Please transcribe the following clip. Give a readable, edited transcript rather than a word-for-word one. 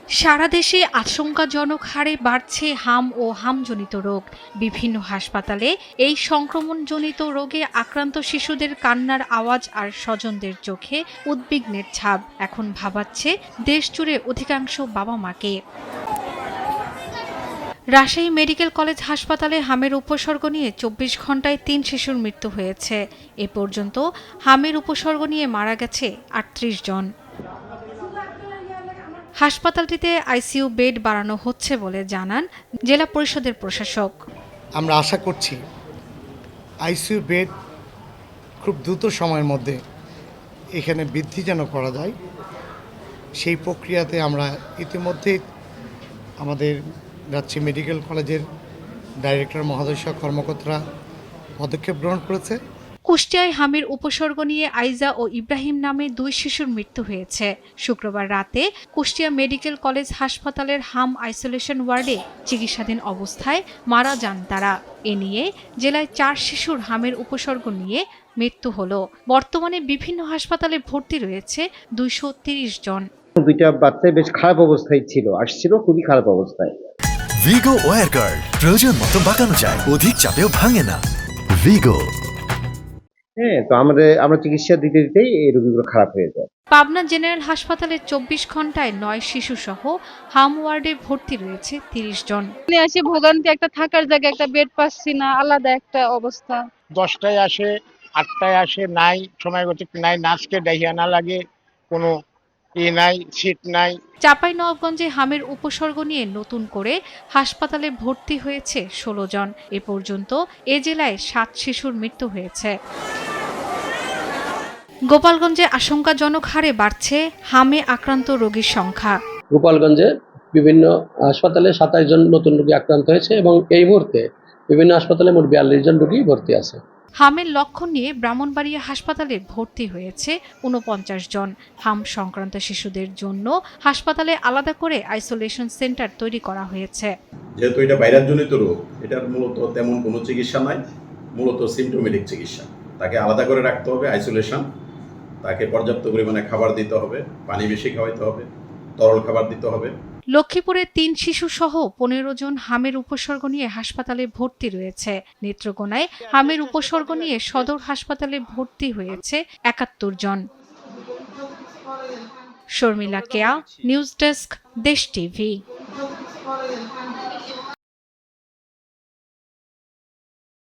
সারা দেশে আশঙ্কাজনক হারে বাড়ছে হাম ও হামজনিত রোগ। বিভিন্ন হাসপাতালে এই সংক্রমণজনিত রোগে আক্রান্ত শিশুদের কান্নার আওয়াজ আর স্বজনদের চোখে উদ্বিগ্নের ছাপ এখন ভাবাচ্ছে দেশজুড়ে অধিকাংশ বাবা মাকে। রাজশাহী মেডিকেল কলেজ হাসপাতালে হামের উপসর্গ নিয়ে ২৪ ঘণ্টায় ৩ শিশুর মৃত্যু হয়েছে। এ পর্যন্ত হামের উপসর্গ নিয়ে মারা গেছে ৩৮ জন। হাসপাতালটিতে আইসিইউ বেড বাড়ানো হচ্ছে বলে জানান জেলা পরিষদের প্রশাসক। আমরা আশা করছি আইসিইউ বেড খুব দ্রুত সময়ের মধ্যে এখানে বৃদ্ধি যেন করা যায়, সেই প্রক্রিয়াতে আমরা ইতিমধ্যেই আমাদের রাজশাহী মেডিকেল কলেজের ডাইরেক্টর মহোদয় কর্মকর্তারা পদক্ষেপ গ্রহণ করেছে। কুষ্টিয়ায় হামের উপসর্গ নিয়ে আইজা ও ইব্রাহিম নামে ২ শিশুর মৃত্যু হয়েছে। শুক্রবার রাতে কুষ্টিয়া মেডিকেল কলেজ হাসপাতালের হাম আইসোলেশন ওয়ার্ডে চিকিৎসাধীন অবস্থায় মারা যান তারা। এ নিয়ে জেলায় ৪ শিশুর হামের উপসর্গ নিয়ে মৃত্যু হলো। বর্তমানে বিভিন্ন হাসপাতালে ভর্তি রয়েছে ২৩০ জন। দুইটা বাচ্চা বেশ খারাপ অবস্থায় আসছিল খুবই খারাপ অবস্থায়। ভিগো ওয়্যার গার্ড প্রয়োজন মতো বাঁকানো যায়, অধিক চাপেও ভাঙে না। ভিগো। হ্যাঁ, তো আমরা চিকিৎসা দিতে দিতেই এই রোগীগুলো খারাপ হয়ে যায়। পাবনা জেনারেল হাসপাতালে ২৪ ঘণ্টায় ৯ শিশু সহ হাম ওয়ার্ডে ভর্তি রয়েছে ৩০ জন। আসে ভোগান্তি, একটা থাকার জায়গা, একটা বেড পাচ্ছি না, আলাদা একটা অবস্থা। 10টায় আসে, 8টায় আসে, নাই সময় গতিক নাই, নাচকে ডাইয়া না লাগে, কোনো নাই, সিট নাই। চাঁপাইনবাবগঞ্জে হামের উপসর্গ নিয়ে নতুন করে হাসপাতালে ভর্তি হয়েছে ১৬ জন। এ পর্যন্ত এ জেলায় ৭ শিশুর মৃত্যু হয়েছে। গোপালগঞ্জে আশঙ্কাজনক হারে বাড়ছে হামে আক্রান্ত রোগীর সংখ্যা। গোপালগঞ্জে বিভিন্ন হাসপাতালে ২৭ জন নতুন রোগী আক্রান্ত হয়েছে এবং এই মুহূর্তে বিভিন্ন হাসপাতালে মোট ৪২ জন রোগী ভর্তি আছে। হামের লক্ষণ নিয়ে ব্রাহ্মণবাড়িয়া হাসপাতালে ভর্তি হয়েছে ৪৯ জন। হাম সংক্রান্ত শিশুদের জন্য হাসপাতালে আলাদা করে আইসোলেশন সেন্টার তৈরি করা হয়েছে। যেহেতু এটা ভাইরাসজনিত রোগ, এটার মূলত তেমন কোনো চিকিৎসা নাই, মূলত সিমটোমেটিক চিকিৎসা। তাকে আলাদা করে রাখতে হবে, আইসোলেশন। তাকে পর্যাপ্ত পরিমাণে খাবার দিতে হবে, পানি বেশি খাওয়াইতে হবে, তরল খাবার দিতে হবে। লক্ষ্মীপুরে ৩ শিশু সহ ১৫ জন হামের উপসর্গ নিয়ে হাসপাতালে ভর্তি রয়েছে। নেত্রকোনায় হামের উপসর্গ নিয়ে সদর হাসপাতালে ভর্তি হয়েছে ৭১ জন। শর্মিলা কেয়া, নিউজ ডেস্ক, দেশ টিভি।